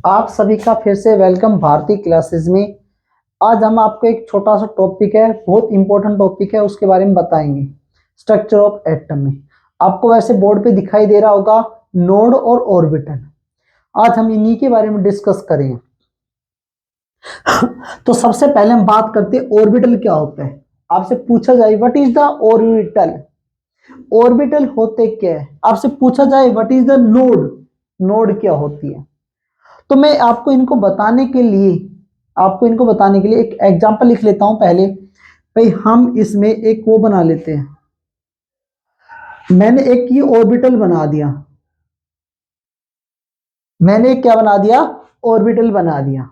आप सभी का फिर से वेलकम भारती क्लासेस में। आज हम आपको एक छोटा सा टॉपिक है, बहुत इंपॉर्टेंट टॉपिक है, उसके बारे में बताएंगे। स्ट्रक्चर ऑफ एटम में आपको वैसे बोर्ड पे दिखाई दे रहा होगा नोड और ऑर्बिटल। आज हम इन्हीं के बारे में डिस्कस करेंगे। तो सबसे पहले हम बात करते हैं ऑर्बिटल क्या होता है। आपसे पूछा जाए what is the orbital, orbital होते क्या है। आपसे पूछा जाए what is the node, node क्या होती है। तो मैं आपको इनको बताने के लिए एक एग्जांपल लिख लेता हूं पहले। भाई हम इसमें एक वो बना लेते हैं। मैंने एक ये ऑर्बिटल बना दिया। मैंने एक क्या बना दिया, ऑर्बिटल बना दिया।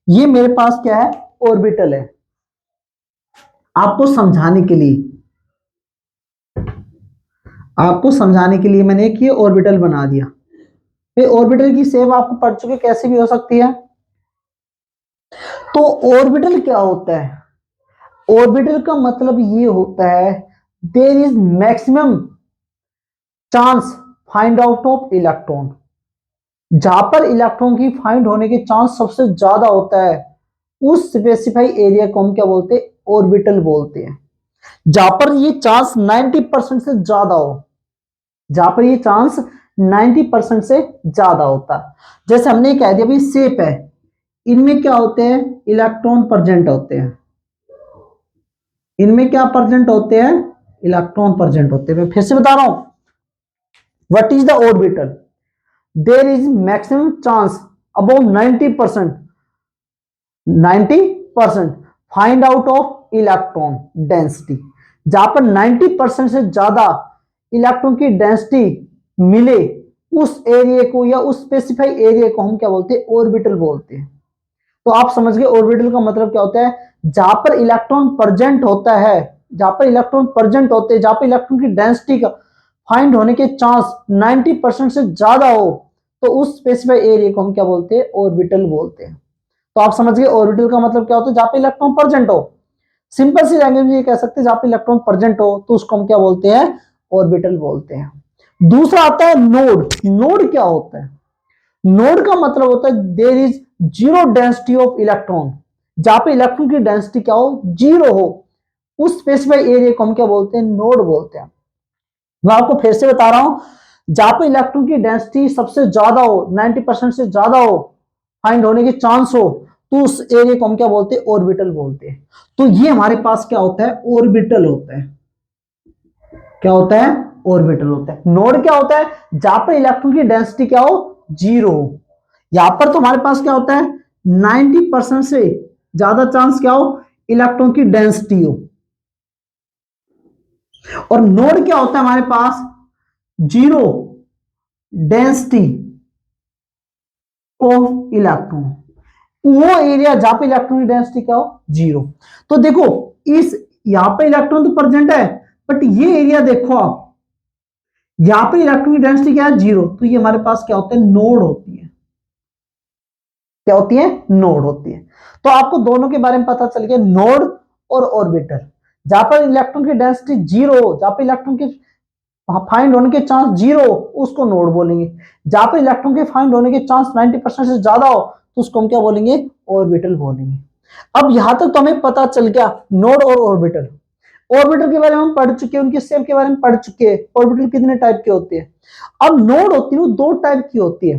ये मेरे पास क्या है, ऑर्बिटल है। आपको समझाने के लिए मैंने एक ये ऑर्बिटल बना दिया। ये ऑर्बिटल की शेप आपको पढ़ चुके, कैसे भी हो सकती है। तो ऑर्बिटल क्या होता है, ऑर्बिटल का मतलब ये होता है there is maximum chance find out of electron. जहां पर इलेक्ट्रॉन की फाइंड होने के चांस सबसे ज्यादा होता है, उस स्पेसिफाई एरिया को हम क्या बोलते हैं, ऑर्बिटल बोलते हैं। जहां पर ये चांस 90% से ज्यादा हो, जहां पर ये चांस 90% से ज्यादा होता है। जैसे हमने कह दिया भाई शेप है, इनमें क्या होते हैं, इलेक्ट्रॉन प्रेजेंट होते हैं। इनमें क्या प्रेजेंट होते हैं, इलेक्ट्रॉन प्रेजेंट होते हैं। मैं फिर से बता रहा हूं, what is the orbital, there is maximum chance above 90%, 90% find out of electron density. जहां पर 90% से ज्यादा इलेक्ट्रॉन की डेंसिटी मिले, उस एरिया को या उस स्पेसिफाई एरिया को हम क्या बोलते हैं, ऑर्बिटल बोलते हैं। तो आप समझ गए ऑर्बिटल का मतलब क्या होता है। जहां पर इलेक्ट्रॉन प्रेजेंट होता है, जहां पर इलेक्ट्रॉन प्रेजेंट होते हैं, जहां पर इलेक्ट्रॉन की डेंसिटी का फाइंड होने के चांस 90% से ज्यादा हो, तो उस स्पेसिफाई एरिया को हम क्या बोलते हैं, ऑर्बिटल बोलते हैं। तो आप समझ गए ऑर्बिटल का मतलब क्या होता है, जहां पे इलेक्ट्रॉन प्रेजेंट हो। सिंपल सी लैंग्वेज में ये कह सकते हैं, जहां पे इलेक्ट्रॉन प्रेजेंट हो तो उसको हम क्या बोलते हैं, ऑर्बिटल बोलते हैं। दूसरा आता है नोड। नोड क्या होता है, नोड का मतलब होता है there is zero density of electron. जहां पे इलेक्ट्रॉन की डेंसिटी क्या हो, जीरो हो, उस स्पेसिफाई एरिया को हम क्या बोलते हैं, नोड बोलते हैं। मैं आपको फिर से बता रहा हूं, जहां पे इलेक्ट्रॉन की डेंसिटी सबसे ज्यादा हो, 90% से ज्यादा हो, फाइंड होने के चांस हो, तो उस एरिया को हम क्या बोलते हैं, ऑर्बिटल बोलते हैं। तो ये हमारे पास क्या होता है, ऑर्बिटल होता है। क्या होता है, ऑर्बिटल होता है। नोड क्या होता है, जहां पर इलेक्ट्रॉन की डेंसिटी क्या हो, जीरो हो। यहां पर तो हमारे पास क्या होता है, 90% से ज्यादा चांस क्या हो, इलेक्ट्रॉन की डेंसिटी हो। और नोड क्या होता है हमारे पास, जीरो डेंसिटी ऑफ इलेक्ट्रॉन। वो एरिया जहां पे इलेक्ट्रॉन की डेंसिटी क्या हो, जीरो। तो देखो, इस यहां पे इलेक्ट्रॉन तो प्रेजेंट है, बट ये एरिया देखो आप, यहां पे इलेक्ट्रॉन की डेंसिटी क्या है, जीरो। तो ये हमारे पास क्या होता है, नोड होती है। क्या होती है, नोड होती है। तो आपको दोनों के बारे में पता चल गया, नोड और ऑर्बिटल। जहां पर इलेक्ट्रॉन की डेंसिटी जीरो हो, जहां पर इलेक्ट्रॉन के फाइंड होने के चांस जीरो हो, उसको नोड बोलेंगे। जहां पर इलेक्ट्रॉन के फाइंड होने के चांस 90% से ज्यादा हो, तो उसको हम क्या बोलेंगे, ऑर्बिटल बोलेंगे। अब यहां तक तो हमें पता चल गया नोड और ऑर्बिटल। ऑर्बिटल के बारे में हम पढ़ चुके हैं, उनके शेप के बारे में पढ़ चुके हैं, ऑर्बिटल कितने टाइप के होते हैं। अब नोड होती है वो दो टाइप की होती है।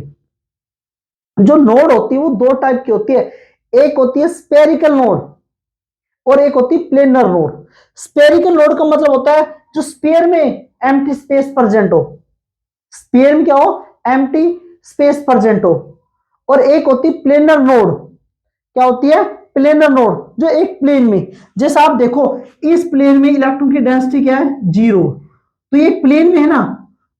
जो नोड होती है वो दो टाइप की होती है। एक होती है स्पेरिकल नोड और एक होती है प्लेनर नोड। स्पेरिकल नोड का मतलब होता है जो स्पेयर में एम्प्टी स्पेस प्रेजेंट हो, स्पेयर में क्या हो, एम्प्टी स्पेस प्रेजेंट हो। और एक होती है प्लेनर नोड। क्या होती है, प्लेनर नोड, जो एक प्लेन में, जैसे आप देखो इस प्लेन में इलेक्ट्रॉन की डेंसिटी क्या है, जीरो। तो ये प्लेन में है ना,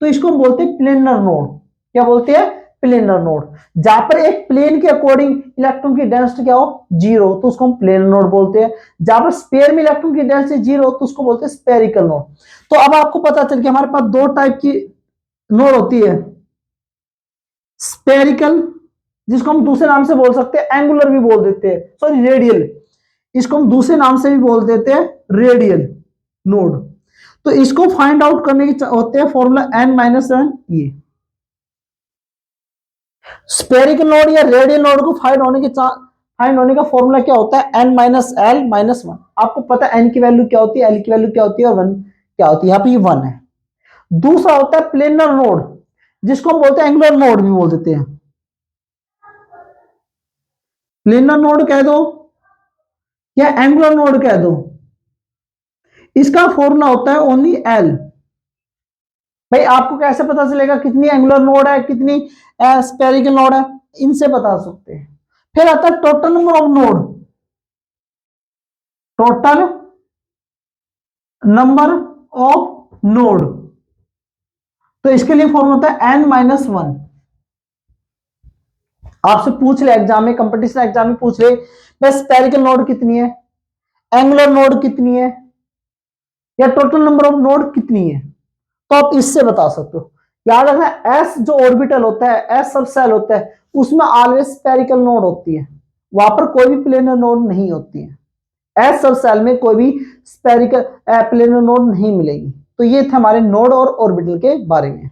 तो इसको हम बोलते हैं प्लेनर नोड। क्या बोलते हैं, प्लेनर नोड। जहां पर एक प्लेन के अकॉर्डिंग इलेक्ट्रॉन की डेंसिटी क्या हो, जीरो, तो उसको हम प्लेनर नोड बोलते हैं। जहां पर स्पेयर में इलेक्ट्रॉन की डेंसिटी जीरो, तो उसको बोलते हैं स्पेरिकल नोड। तो अब आपको पता चल कि हमारे पास दो टाइप की नोड होती है। स्पेरिकल, जिसको हम दूसरे नाम से बोल सकते हैं, एंगुलर भी बोल देते हैं, सॉरी रेडियल, इसको हम दूसरे नाम से भी बोल देते हैं, रेडियल नोड। तो इसको फाइंड आउट करने के होते हैं फॉर्मूला n-1 ये। स्पेरिकल नोड या रेडियल नोड को फाइंड होने का फॉर्मूला क्या होता है, n minus L minus one. आपको पता है n की वैल्यू क्या होती है, l की वैल्यू क्या होती है और वन क्या होती है, यहाँ पे ये वन है। दूसरा होता है प्लेनर नोड, जिसको हम बोलते हैं एंगुलर नोड भी बोल देते हैं। प्लेनर नोड कह दो या एंगुलर नोड कह दो, इसका फॉर्मूला होता है ओनली एल। भाई आपको कैसे पता चलेगा कितनी एंगुलर नोड है, कितनी स्पेरिकल नोड है, इनसे बता सकते हैं। फिर आता है total number of node, total number of node, तो इसके लिए फॉर्मूला होता है n माइनस वन। आपसे पूछ ले एग्जाम में, कंपटीशन एग्जाम में पूछ ले बस स्पेरिकल नोड कितनी है, एंगुलर नोड कितनी है, या टोटल नंबर ऑफ नोड कितनी है, तो आप इससे बता सकते हो। याद रखना एस जो ऑर्बिटल होता है, एस सब सेल होता है, उसमें ऑलवेज स्पेरिकल नोड होती है, वहां पर कोई भी प्लेनर नोड नहीं होती है। एस सब सेल में कोई भी स्पेरिकल प्लेनर नोड नहीं मिलेगी। तो ये थे हमारे नोड और ऑर्बिटल के बारे में।